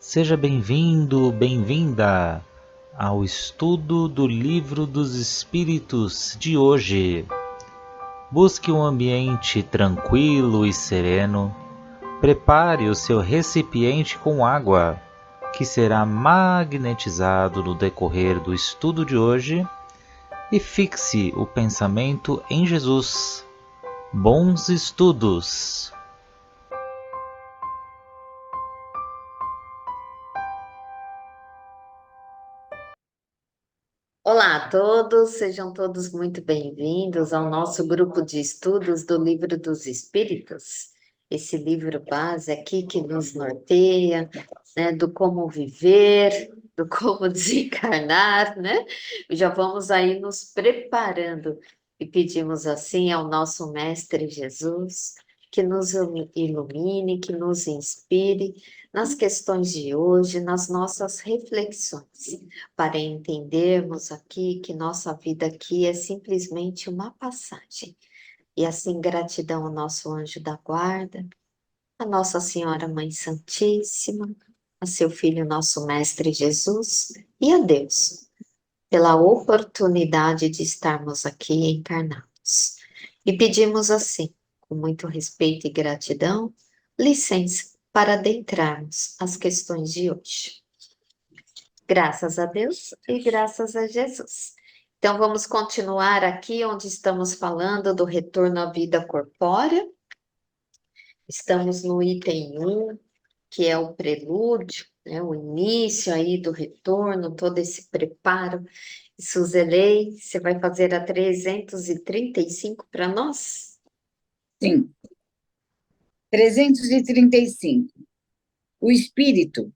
Seja bem-vindo, bem-vinda ao estudo do Livro dos Espíritos de hoje. Busque um ambiente tranquilo e sereno. Prepare o seu recipiente com água, que será magnetizado no decorrer do estudo de hoje, e fixe o pensamento em Jesus. Bons estudos! Olá a todos, sejam todos muito bem-vindos ao nosso grupo de estudos do Livro dos Espíritos, esse livro base aqui que nos norteia, né, do como viver, do como desencarnar, né? Já vamos aí nos preparando e pedimos assim ao nosso Mestre Jesus que nos ilumine, que nos inspire nas questões de hoje, nas nossas reflexões para entendermos aqui que nossa vida aqui é simplesmente uma passagem. E assim, gratidão ao nosso anjo da guarda, a Nossa Senhora Mãe Santíssima, a seu Filho, nosso Mestre Jesus, e a Deus, pela oportunidade de estarmos aqui encarnados. E pedimos assim, com muito respeito e gratidão, licença para adentrarmos as questões de hoje. Graças a Deus e graças a Jesus. Então, vamos continuar aqui onde estamos falando do retorno à vida corpórea. Estamos no item 1, que é o prelúdio, né, o início aí do retorno, todo esse preparo. Suzelei, você vai fazer a 335 para nós? Sim, 335. O espírito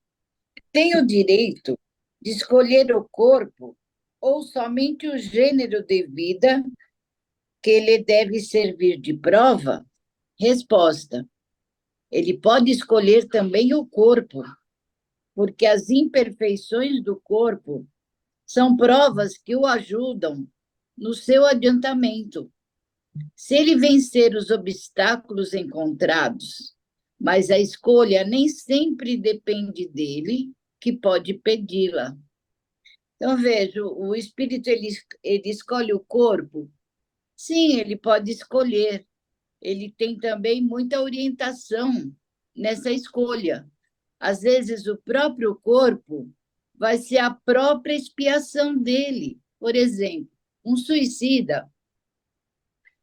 tem o direito de escolher o corpo ou somente o gênero de vida que lhe deve servir de prova? Resposta: ele pode escolher também o corpo, porque as imperfeições do corpo são provas que o ajudam no seu adiantamento. Se ele vencer os obstáculos encontrados, mas a escolha nem sempre depende dele, que pode pedi-la. Então, vejo, o espírito ele escolhe o corpo? Sim, ele pode escolher. Ele tem também muita orientação nessa escolha. Às vezes, o próprio corpo vai ser a própria expiação dele. Por exemplo, um suicida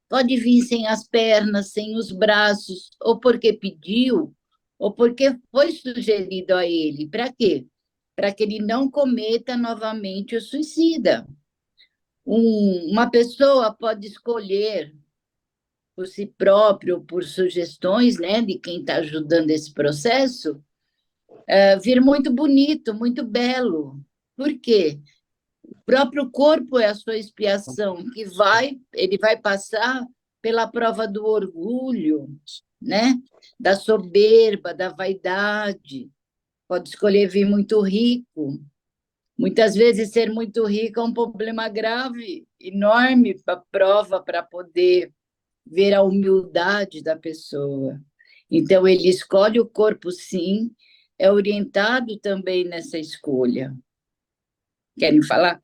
pode vir sem as pernas, sem os braços, ou porque pediu, ou porque foi sugerido a ele. Para quê? Para que ele não cometa novamente o suicida. Uma pessoa pode escolher por si próprio, por sugestões, né, de quem está ajudando esse processo, vir muito bonito, muito belo. Por quê? O próprio corpo é a sua expiação, ele vai passar pela prova do orgulho, né? Da soberba, da vaidade. Pode escolher vir muito rico. Muitas vezes ser muito rico é um problema grave, enorme para a prova, para poder ver a humildade da pessoa. Então, ele escolhe o corpo, sim, é orientado também nessa escolha. Querem falar?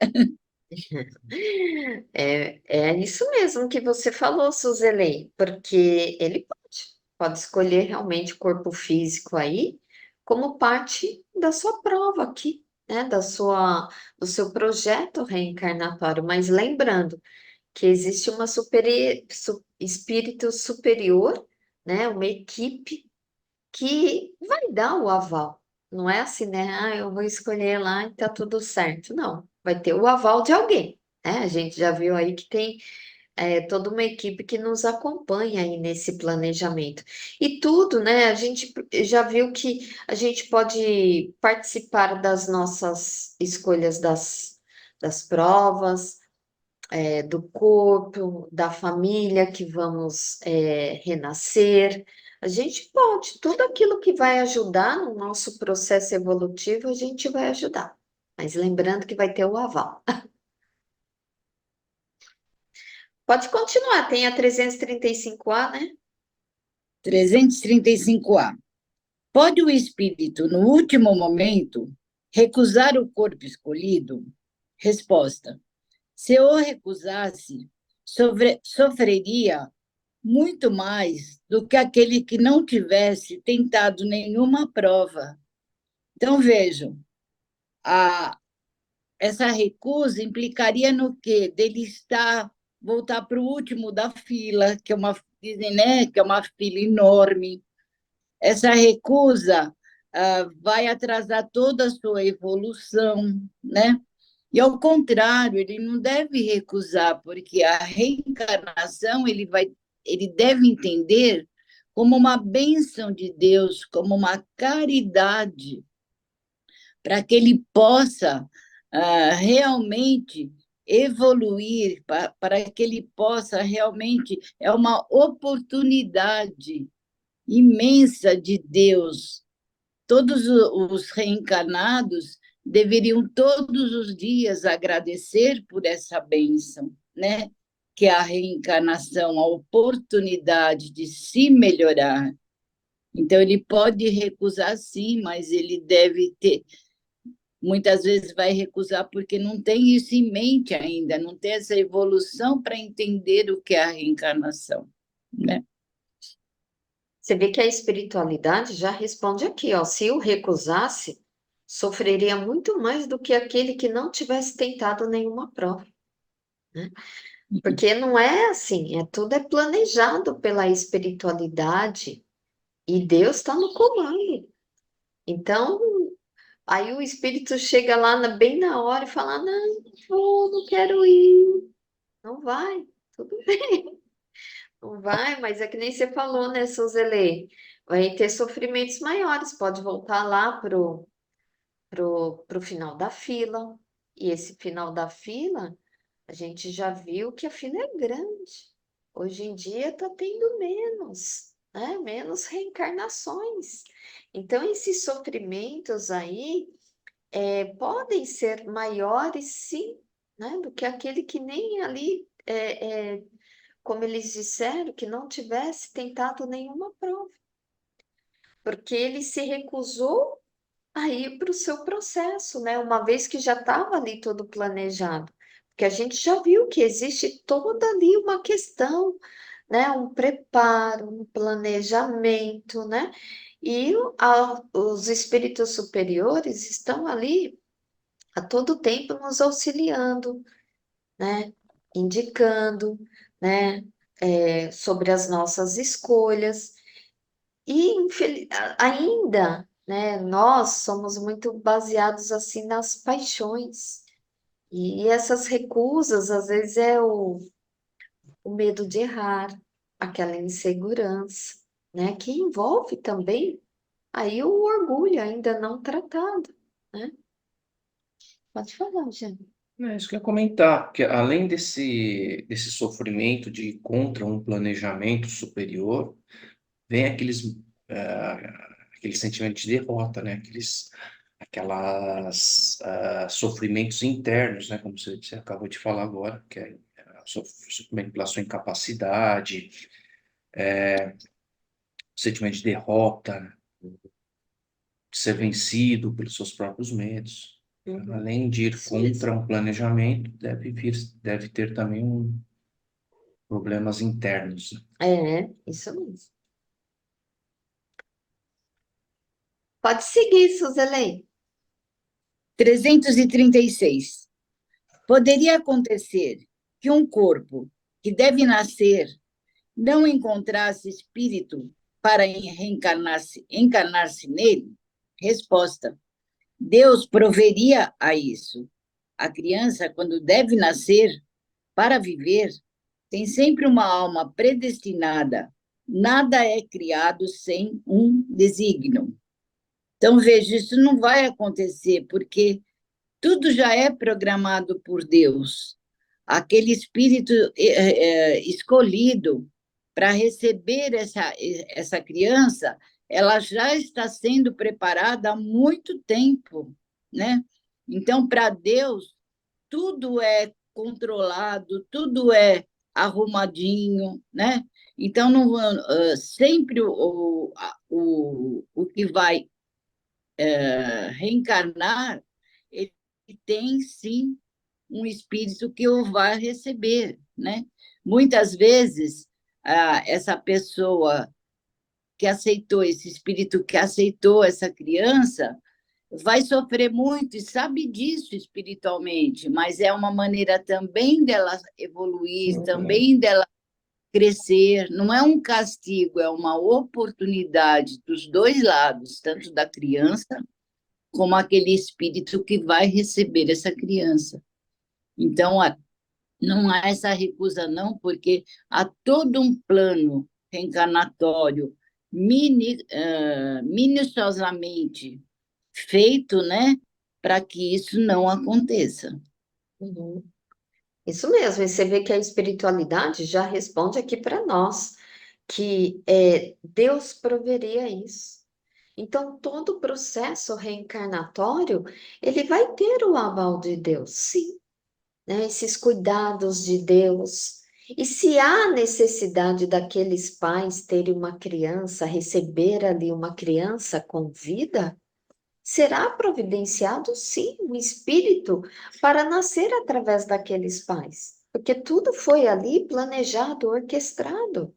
É isso mesmo que você falou, Suzelei, porque ele pode escolher realmente o corpo físico aí como parte da sua prova aqui, né? Do seu projeto reencarnatório. Mas lembrando que existe uma espírito superior, né? Uma equipe que vai dar o aval. Não é assim, né? Ah, eu vou escolher lá e tá tudo certo. Não, vai ter o aval de alguém, né? A gente já viu aí que tem toda uma equipe que nos acompanha aí nesse planejamento. E tudo, né? A gente já viu que a gente pode participar das nossas escolhas das provas, do corpo, da família que vamos renascer. A gente pode, tudo aquilo que vai ajudar no nosso processo evolutivo, a gente vai ajudar. Mas lembrando que vai ter o aval. Pode continuar, tem a 335A, né? 335A. Pode o espírito, no último momento, recusar o corpo escolhido? Resposta: se o recusasse, sofreria muito mais do que aquele que não tivesse tentado nenhuma prova. Então, vejam, essa recusa implicaria no quê? Dele voltar para o último da fila, que é uma, dizem, né, que é uma fila enorme. Essa recusa vai atrasar toda a sua evolução, né? E, ao contrário, ele não deve recusar, porque a reencarnação ele deve entender como uma bênção de Deus, como uma caridade, para que ele possa realmente evoluir, para que ele possa realmente, é uma oportunidade imensa de Deus. Todos os reencarnados deveriam todos os dias agradecer por essa bênção, né? Que é a reencarnação, a oportunidade de se melhorar. Então, ele pode recusar sim, mas ele deve ter. Muitas vezes vai recusar porque não tem isso em mente ainda, não tem essa evolução para entender o que é a reencarnação, né? Você vê que a espiritualidade já responde aqui, ó. Se o recusasse, sofreria muito mais do que aquele que não tivesse tentado nenhuma prova, né? Porque não é assim, tudo é planejado pela espiritualidade e Deus está no comando. Então, aí o espírito chega lá bem na hora e fala: não, não vou, não quero ir. Não vai, tudo bem. Não vai, mas é que nem você falou, né, Suzele? Vai ter sofrimentos maiores, pode voltar lá pro final da fila. E esse final da fila, a gente já viu que a fila é grande. Hoje em dia está tendo menos, né? Menos reencarnações. Então, esses sofrimentos aí podem ser maiores, sim, né? Do que aquele que nem ali como eles disseram, que não tivesse tentado nenhuma prova, porque ele se recusou a ir para o seu processo, né? Uma vez que já estava ali todo planejado. Porque a gente já viu que existe toda ali uma questão, né? Um preparo, um planejamento, né? E os espíritos superiores estão ali a todo tempo nos auxiliando, né? Indicando, né? Sobre as nossas escolhas. E ainda, né, nós somos muito baseados assim nas paixões. E essas recusas, às vezes, é o medo de errar, aquela insegurança, né, que envolve também aí o orgulho ainda não tratado, né? Pode falar, Jane. É isso que eu ia comentar, porque além desse sofrimento de ir contra um planejamento superior, vem aquele sentimento de derrota, né? Aquelas sofrimentos internos, né? Como você acabou de falar agora, que é o sofrimento pela sua incapacidade, o sentimento de derrota, né? De ser vencido pelos seus próprios medos. Uhum. Além de ir contra um planejamento, deve ter também problemas internos, né? Isso mesmo. Pode seguir, Suzelei. 336. Poderia acontecer que um corpo que deve nascer não encontrasse espírito para encarnar-se nele? Resposta: Deus proveria a isso. A criança, quando deve nascer para viver, tem sempre uma alma predestinada. Nada é criado sem um desígnio. Então, veja, isso não vai acontecer, porque tudo já é programado por Deus. Aquele espírito escolhido para receber essa criança, ela já está sendo preparada há muito tempo, né? Então, para Deus, tudo é controlado, tudo é arrumadinho, né? Então, não, sempre o que vai reencarnar, ele tem sim um espírito que o vai receber, né? Muitas vezes, essa pessoa que aceitou, esse espírito que aceitou essa criança, vai sofrer muito e sabe disso espiritualmente, mas é uma maneira também dela evoluir, também dela crescer. Não é um castigo, é uma oportunidade dos dois lados, tanto da criança como aquele espírito que vai receber essa criança. Então, não há essa recusa, não, porque há todo um plano reencarnatório minuciosamente feito, né, para que isso não aconteça. Uhum. Isso mesmo, e você vê que a espiritualidade já responde aqui para nós, que Deus proveria isso. Então, todo o processo reencarnatório, ele vai ter o aval de Deus, sim, né? Esses cuidados de Deus. E se há necessidade daqueles pais terem uma criança, receber ali uma criança com vida, será providenciado, sim, um espírito para nascer através daqueles pais, porque tudo foi ali planejado, orquestrado.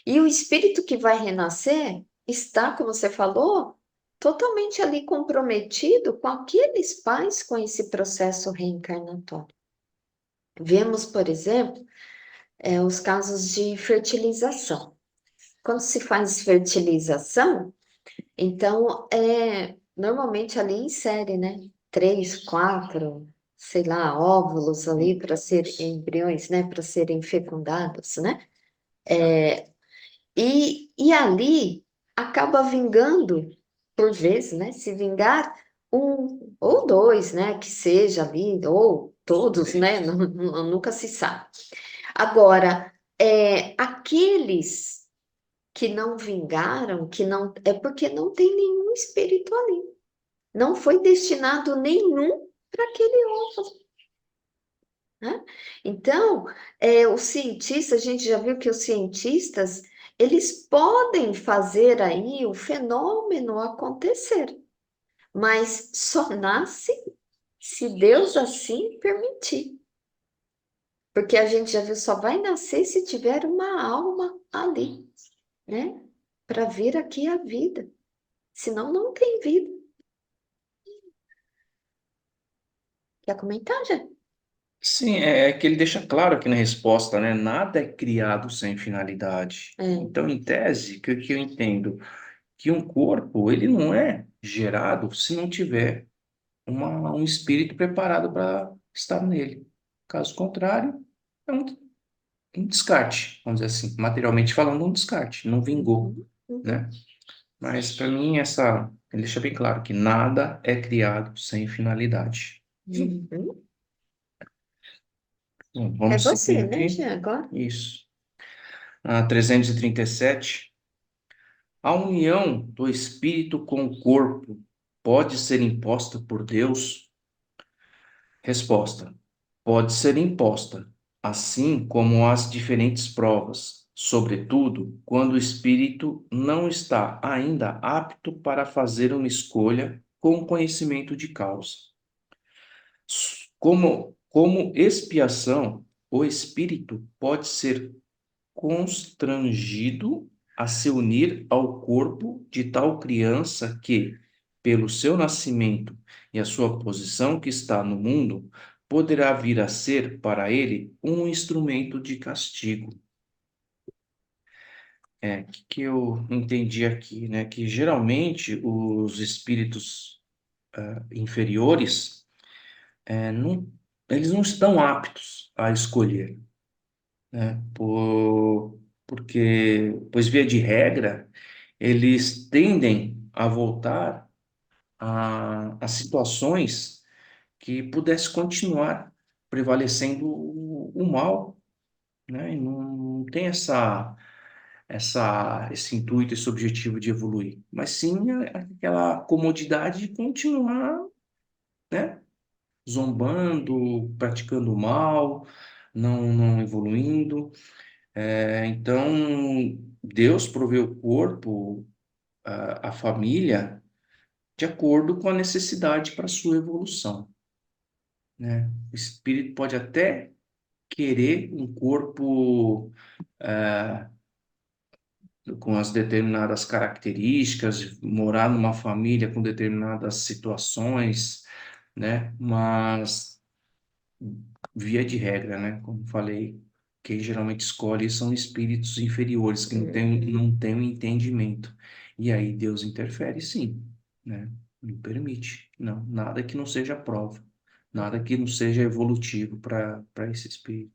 E o espírito que vai renascer está, como você falou, totalmente ali comprometido com aqueles pais, com esse processo reencarnatório. Vemos, por exemplo, os casos de fertilização. Quando se faz fertilização, então, normalmente ali insere, né? 3, 4, sei lá, óvulos ali para serem embriões, né? Para serem fecundados, né? E ali acaba vingando, por vezes, né? Se vingar um ou dois, né? Que seja ali, ou todos, né? Nunca se sabe. Agora, aqueles que não vingaram, que não é porque não tem nenhum espírito ali. Não foi destinado nenhum para aquele ovo, né? Então, os cientistas, a gente já viu que os cientistas, eles podem fazer aí o fenômeno acontecer, mas só nasce se Deus assim permitir. Porque a gente já viu, só vai nascer se tiver uma alma ali, né? Para vir aqui a vida. Senão não tem vida. Quer comentar, já? Sim, é que ele deixa claro aqui na resposta, né? Nada é criado sem finalidade. Então, em tese, que eu entendo? Que um corpo, ele não é gerado se não tiver um espírito preparado para estar nele. Caso contrário, é um descarte, vamos dizer assim, materialmente falando, um descarte, não vingou, né? Mas para mim ele deixa bem claro que nada é criado sem finalidade. Uhum. Bom, É vamos seguir você, né, aqui. Jean, agora? Isso. 337. A união do espírito com o corpo pode ser imposta por Deus? Resposta: pode ser imposta, assim como as diferentes provas, sobretudo quando o espírito não está ainda apto para fazer uma escolha com conhecimento de causa. Como expiação, o espírito pode ser constrangido a se unir ao corpo de tal criança que, pelo seu nascimento e a sua posição que está no mundo, poderá vir a ser para ele um instrumento de castigo. Que eu entendi aqui, né? Que geralmente os espíritos inferiores, não, eles não estão aptos a escolher, né? Pois via de regra, eles tendem a voltar a situações que pudesse continuar prevalecendo o mal, né? E não tem esse intuito, esse objetivo de evoluir, mas sim aquela comodidade de continuar, né? Zombando, praticando o mal, não evoluindo. Então, Deus provê o corpo, a família, de acordo com a necessidade para a sua evolução, né? O espírito pode até querer um corpo com as determinadas características, morar numa família com determinadas situações, né? Mas, via de regra, né? Como falei, quem geralmente escolhe são espíritos inferiores, que não têm o entendimento. E aí Deus interfere, sim, né? Não permite. Não, nada que não seja prova. Nada que não seja evolutivo para esse espírito.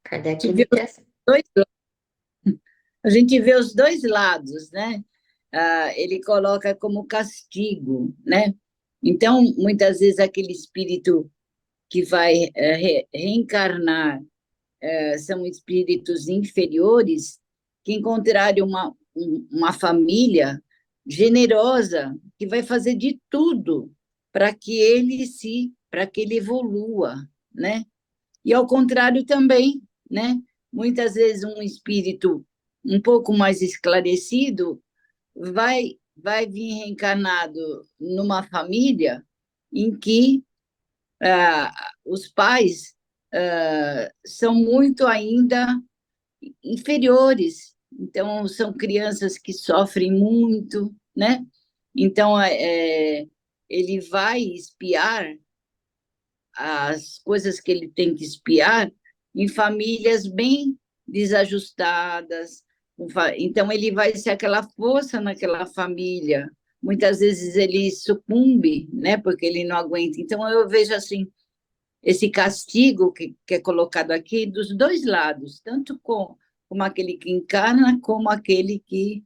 Kardec, A gente ele vê os quer... dois, a gente vê os dois lados, né? Ele coloca como castigo, né? Então, muitas vezes, aquele espírito que vai reencarnar são espíritos inferiores que encontraram uma família generosa que vai fazer de tudo para que ele evolua, né? E ao contrário também, né? Muitas vezes um espírito um pouco mais esclarecido vai vir reencarnado numa família em que ah, os pais são muito ainda inferiores. Então, são crianças que sofrem muito, né? Então, ele vai espiar as coisas que ele tem que espiar em famílias bem desajustadas. Então, ele vai ser aquela força naquela família. Muitas vezes ele sucumbe, né? Porque ele não aguenta. Então, eu vejo assim, esse castigo que é colocado aqui dos dois lados, tanto como aquele que encarna, como aquele que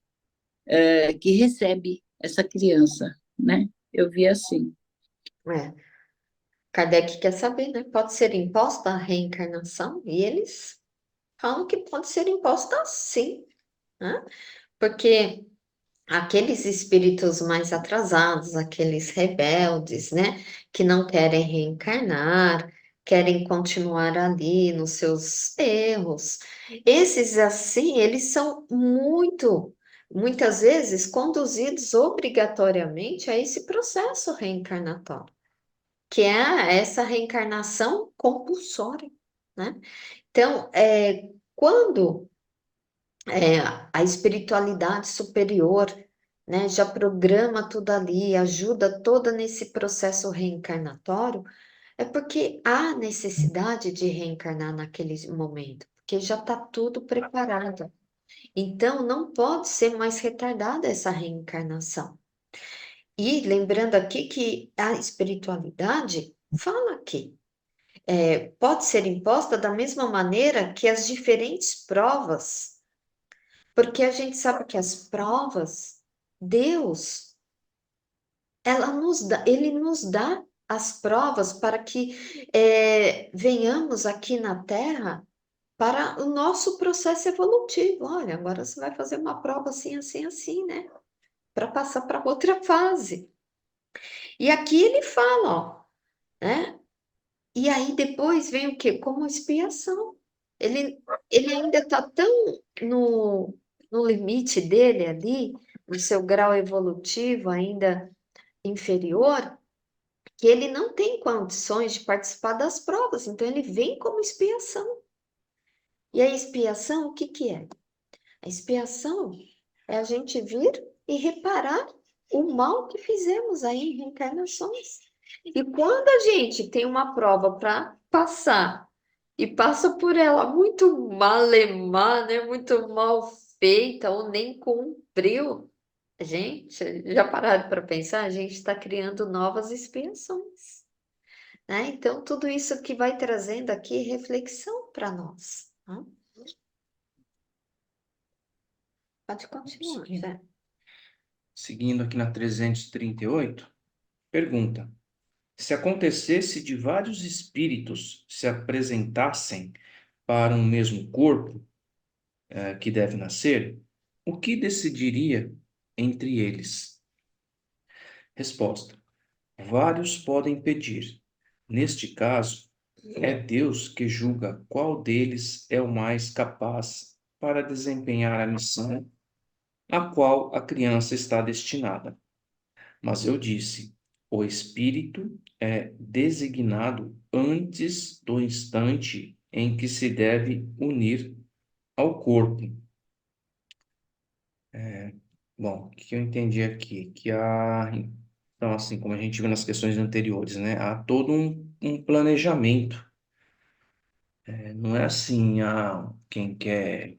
recebe essa criança, né? Eu vi assim. É. Kardec quer saber, né? Pode ser imposta a reencarnação? E eles falam que pode ser imposta sim, né? Porque aqueles espíritos mais atrasados, aqueles rebeldes, né, que não querem reencarnar, querem continuar ali nos seus erros, esses assim, eles são muitas vezes conduzidos obrigatoriamente a esse processo reencarnatório, que é essa reencarnação compulsória, né? Então, quando a espiritualidade superior, né, já programa tudo ali, ajuda toda nesse processo reencarnatório, é porque há necessidade de reencarnar naquele momento, porque já está tudo preparado. Então, não pode ser mais retardada essa reencarnação. E lembrando aqui que a espiritualidade fala aqui, pode ser imposta da mesma maneira que as diferentes provas, porque a gente sabe que as provas, Deus, Ele nos dá as provas para que venhamos aqui na Terra para o nosso processo evolutivo. Olha, agora você vai fazer uma prova assim, assim, assim, né? Para passar para outra fase. E aqui ele fala, ó, né? E aí depois vem o quê? Como expiação. Ele ainda está tão no limite dele ali, no seu grau evolutivo ainda inferior, que ele não tem condições de participar das provas, então ele vem como expiação. E a expiação, o que que é? A expiação é a gente vir e reparar o mal que fizemos aí em reencarnações. E quando a gente tem uma prova para passar e passa por ela muito malemar, né? Muito mal feita ou nem cumpriu, gente, já pararam para pensar? A gente está criando novas expiações, né? Então, tudo isso que vai trazendo aqui reflexão para nós, né? Pode continuar, Zé. Seguindo aqui na 338, pergunta: se acontecesse de vários espíritos se apresentassem para um mesmo corpo, que deve nascer, o que decidiria entre eles? Resposta: vários podem pedir. Neste caso, É Deus que julga qual deles é o mais capaz para desempenhar a missão a qual a criança está destinada. Mas eu disse: o espírito é designado antes do instante em que se deve unir ao corpo. Bom, o que eu entendi aqui? Então, assim, como a gente viu nas questões anteriores, né? Há todo um planejamento. Não é assim, quem quer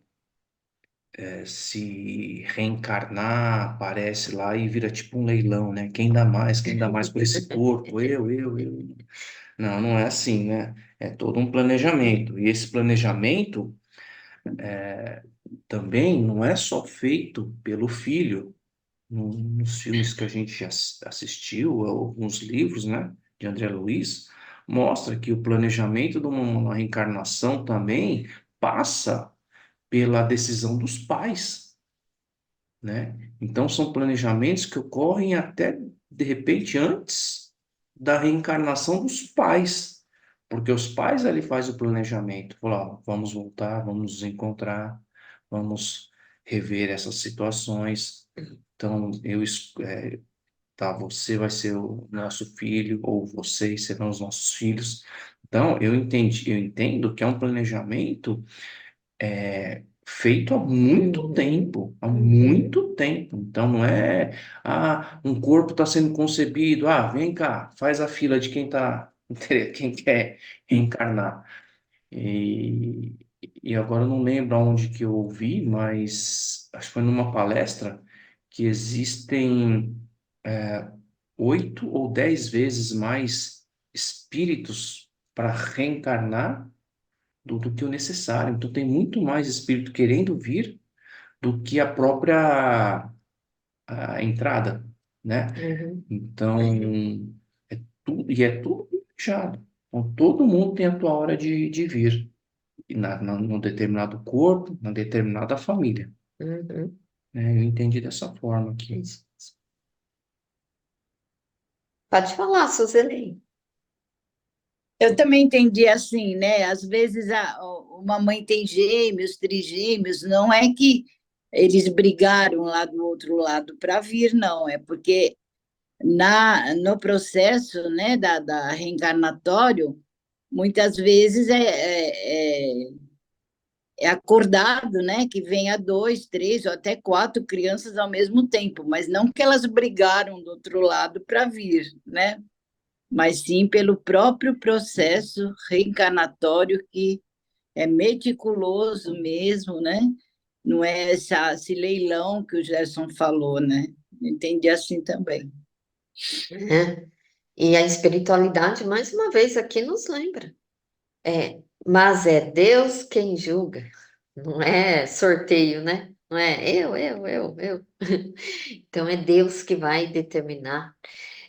se reencarnar, aparece lá e vira tipo um leilão, né? Quem dá mais por esse corpo? Eu. Não, não é assim, né? É todo um planejamento. E esse planejamento também não é só feito pelo filho. Nos filmes que a gente assistiu, alguns livros, né, de André Luiz, mostra que o planejamento de uma reencarnação também passa pela decisão dos pais, né? Então, são planejamentos que ocorrem até, de repente, antes da reencarnação dos pais, porque os pais ali fazem o planejamento, falam, ó, vamos voltar, vamos nos encontrar, vamos rever essas situações. Então, tá, você vai ser o nosso filho, ou vocês serão os nossos filhos. Então, eu entendo que é um planejamento feito há muito tempo, há muito tempo. Então, não é, um corpo está sendo concebido, vem cá, faz a fila de quem quer reencarnar. E, e agora eu não lembro aonde que eu ouvi, mas acho que foi numa palestra que existem 8 ou 10 vezes mais espíritos para reencarnar do que o necessário. Então, tem muito mais espírito querendo vir do que a própria a entrada, né? Uhum. Então, é tudo planejado. Então, todo mundo tem a tua hora de vir, e num determinado corpo, na determinada família, Uhum. né? Eu entendi dessa forma aqui. Isso. Pode falar, Suzeli. Eu também entendi assim, né? Às vezes uma mãe tem gêmeos, trigêmeos, não é que eles brigaram lá do outro lado para vir, não, é porque no processo, né, da reencarnatório, muitas vezes é acordado, né, que venha 2, 3 ou até 4 crianças ao mesmo tempo, mas não que elas brigaram do outro lado para vir, né? Mas sim pelo próprio processo reencarnatório que é meticuloso mesmo, né? Não é esse leilão que o Gerson falou, né? Entendi assim também. Né? E a espiritualidade, mais uma vez, aqui nos lembra. Mas é Deus quem julga, não é sorteio, né? Não é eu. Então é Deus que vai determinar.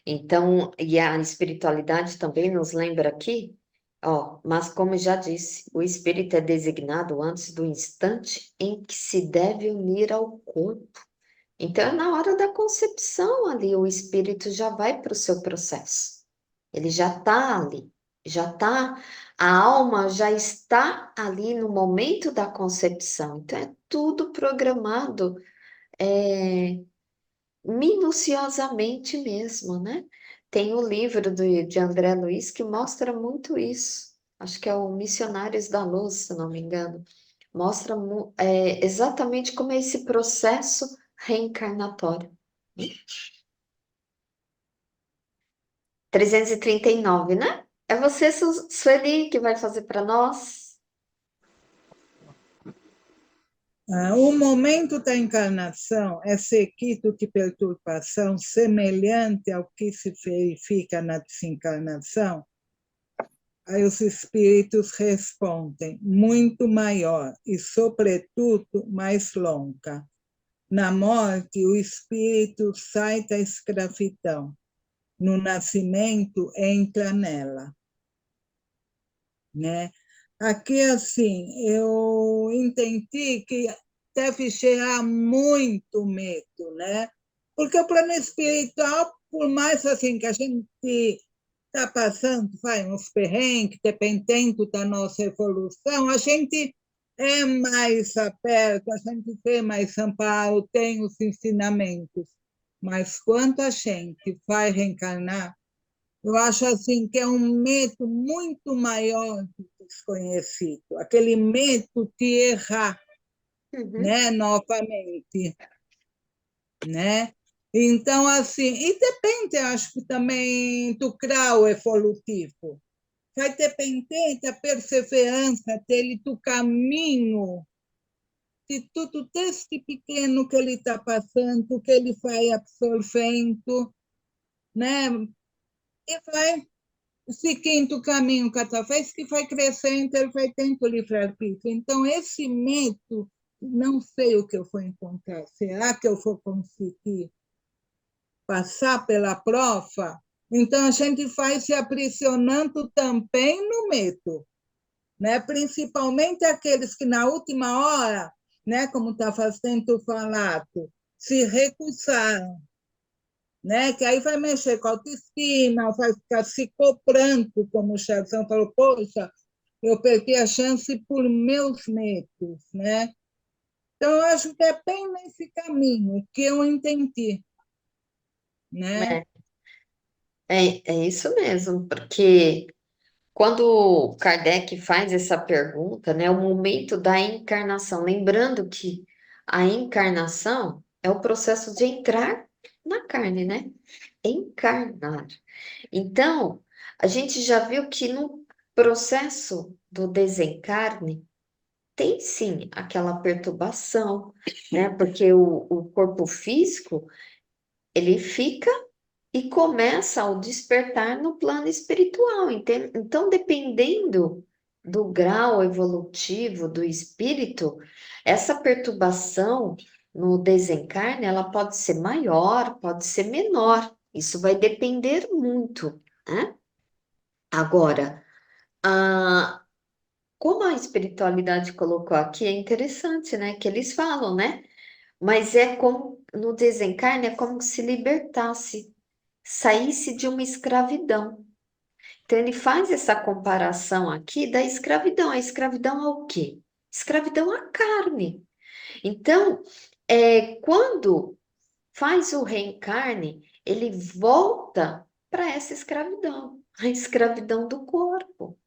Então, e a espiritualidade também nos lembra aqui, ó, mas como já disse, o espírito é designado antes do instante em que se deve unir ao corpo. Então, é na hora da concepção ali, o espírito já vai para o seu processo. Ele já está ali, já está, a alma já está ali no momento da concepção. Então, é tudo programado minuciosamente mesmo, né? Tem o livro de André Luiz que mostra muito isso. Acho que é o Missionários da Luz, se não me engano. Mostra exatamente como é esse processo reencarnatório. 339, né? É você, Sueli, que vai fazer para nós. O momento da encarnação é seguido de perturbação semelhante ao que se verifica na desencarnação? Aí os espíritos respondem, muito maior e, sobretudo, mais longa. Na morte, o espírito sai da escravidão. No nascimento, entra nela. Né? Aqui, assim, eu entendi que deve gerar muito medo, né? Porque o plano espiritual, por mais assim que a gente está passando, vai uns perrengues, dependendo da nossa evolução, a gente é mais aberto, a gente vê mais amparo, tem os ensinamentos. Mas quando a gente vai reencarnar, eu acho assim que é um medo muito maior do desconhecido, aquele medo de errar, né, novamente, né? Então, assim, e depende, acho que também do grau evolutivo. Vai depender da perseverança dele, do caminho, de tudo desde pequeno que ele está passando, que ele vai absorvendo, né? E vai seguindo o caminho cada vez que vai crescendo, ele vai tendo livre-arbítrio. Então, esse medo, não sei o que eu vou encontrar, será que eu vou conseguir passar pela prova? Então, a gente vai se aprisionando também no medo, né? Principalmente aqueles que, na última hora, né, como estava sendo falado, se recusaram, né? Que aí vai mexer com a autoestima, vai ficar se cobrando, como o Chazão falou, poxa, eu perdi a chance por meus medos, né? Então, eu acho que é bem nesse caminho que eu entendi, né? É isso mesmo, porque quando Kardec faz essa pergunta, né, o momento da encarnação, lembrando que a encarnação é o processo de entrar na carne, né? Encarnar. Então, a gente já viu que no processo do desencarne tem sim aquela perturbação, né? Porque o corpo físico ele fica e começa o despertar no plano espiritual. Então, dependendo do grau evolutivo do espírito, essa perturbação no desencarne, ela pode ser maior, pode ser menor. Isso vai depender muito, né? Agora, como a espiritualidade colocou aqui, é interessante, né? Que eles falam, né? Mas é como, no desencarne, é como se libertasse, saísse de uma escravidão. Então, ele faz essa comparação aqui da escravidão. A escravidão ao quê? Escravidão à carne. Então, quando faz o reencarne, ele volta para essa escravidão, a escravidão do corpo.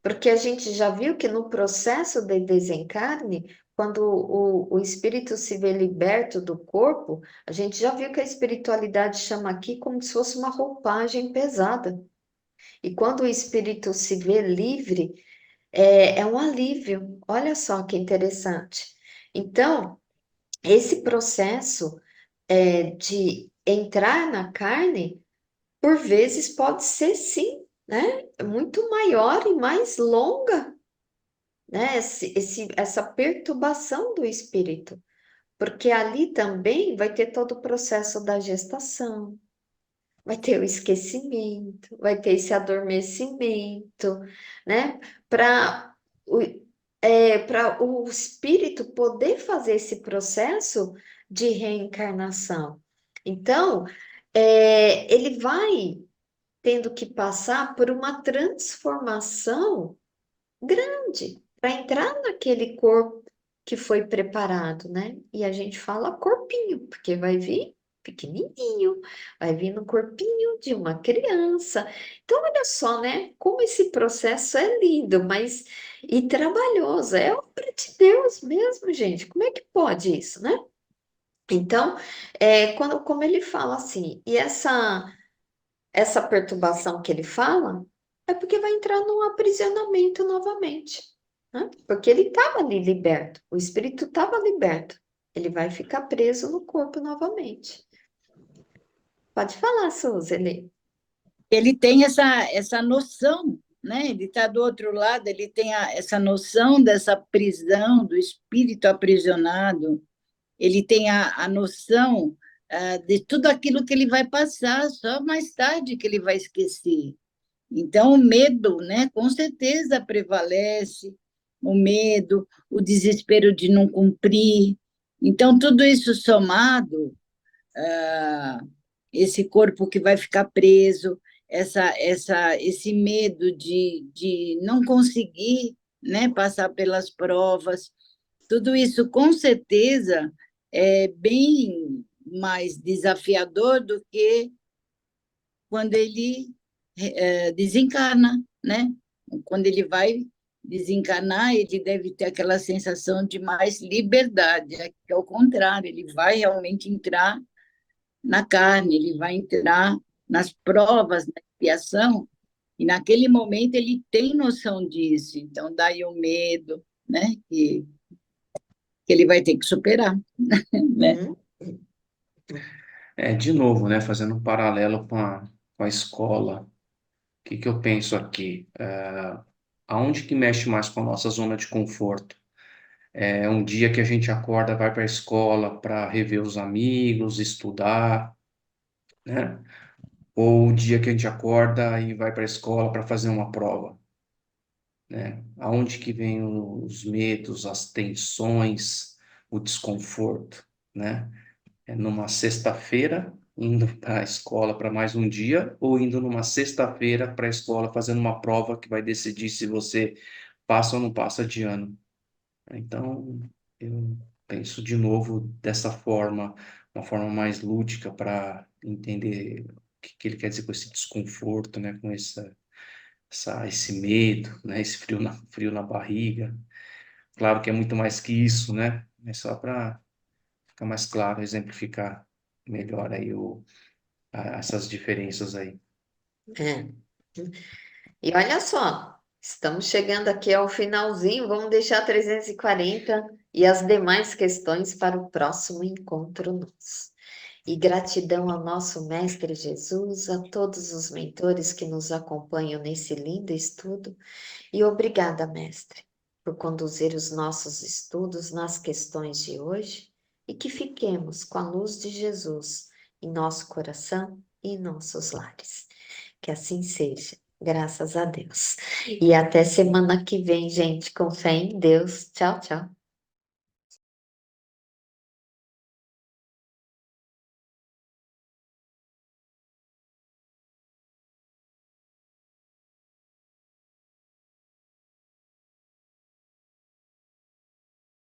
Porque a gente já viu que no processo de desencarne, quando o espírito se vê liberto do corpo, a gente já viu que a espiritualidade chama aqui como se fosse uma roupagem pesada. E quando o espírito se vê livre, é um alívio. Olha só que interessante. Então, esse processo de entrar na carne, por vezes pode ser sim, né? Muito maior e mais longa, né? Essa perturbação do espírito. Porque ali também vai ter todo o processo da gestação, vai ter o esquecimento, vai ter esse adormecimento, né? Para o espírito poder fazer esse processo de reencarnação. Então, ele vai tendo que passar por uma transformação grande para entrar naquele corpo que foi preparado, né? E a gente fala corpinho, porque vai vir pequenininho, vai vir no corpinho de uma criança. Então, olha só, né? Como esse processo é lindo, mas e trabalhoso. É obra de Deus mesmo, gente. Como é que pode isso, né? Então, como ele fala assim, e essa perturbação que ele fala é porque vai entrar num aprisionamento novamente, né? Porque ele estava ali liberto, o espírito estava liberto, ele vai ficar preso no corpo novamente. Pode falar, Suzy. Ele tem essa noção, né? Ele está do outro lado, ele tem essa noção dessa prisão, do espírito aprisionado, ele tem a noção de tudo aquilo que ele vai passar, só mais tarde que ele vai esquecer. Então, o medo, né, com certeza prevalece, o medo, o desespero de não cumprir. Então, tudo isso somado, esse corpo que vai ficar preso, esse medo de não conseguir, né, passar pelas provas. Tudo isso, com certeza, é bem mais desafiador do que quando ele desencarna, né? Quando ele vai desencarnar, ele deve ter aquela sensação de mais liberdade, que ao contrário, ele vai realmente entrar na carne, ele vai entrar nas provas, na expiação, e naquele momento ele tem noção disso, então daí o medo, né, que ele vai ter que superar, né? Uhum. De novo, né, fazendo um paralelo com a escola, o que que eu penso aqui? Aonde que mexe mais com a nossa zona de conforto? É um dia que a gente acorda, vai para a escola para rever os amigos, estudar, né? Ou o dia que a gente acorda e vai para a escola para fazer uma prova, né? Aonde que vem os medos, as tensões, o desconforto, né? É numa sexta-feira, indo para a escola para mais um dia, ou indo numa sexta-feira para a escola fazendo uma prova que vai decidir se você passa ou não passa de ano. Então, eu penso de novo dessa forma, uma forma mais lúdica para entender o que ele quer dizer com esse desconforto, né? Com esse medo, né? Esse frio na barriga. Claro que é muito mais que isso, né? É só para ficar mais claro, exemplificar melhor aí essas diferenças aí. É. E olha só, estamos chegando aqui ao finalzinho, vamos deixar 340 e as demais questões para o próximo encontro nosso. E gratidão ao nosso Mestre Jesus, a todos os mentores que nos acompanham nesse lindo estudo. E obrigada, Mestre, por conduzir os nossos estudos nas questões de hoje e que fiquemos com a luz de Jesus em nosso coração e em nossos lares. Que assim seja, graças a Deus. E até semana que vem, gente, com fé em Deus. Tchau, tchau.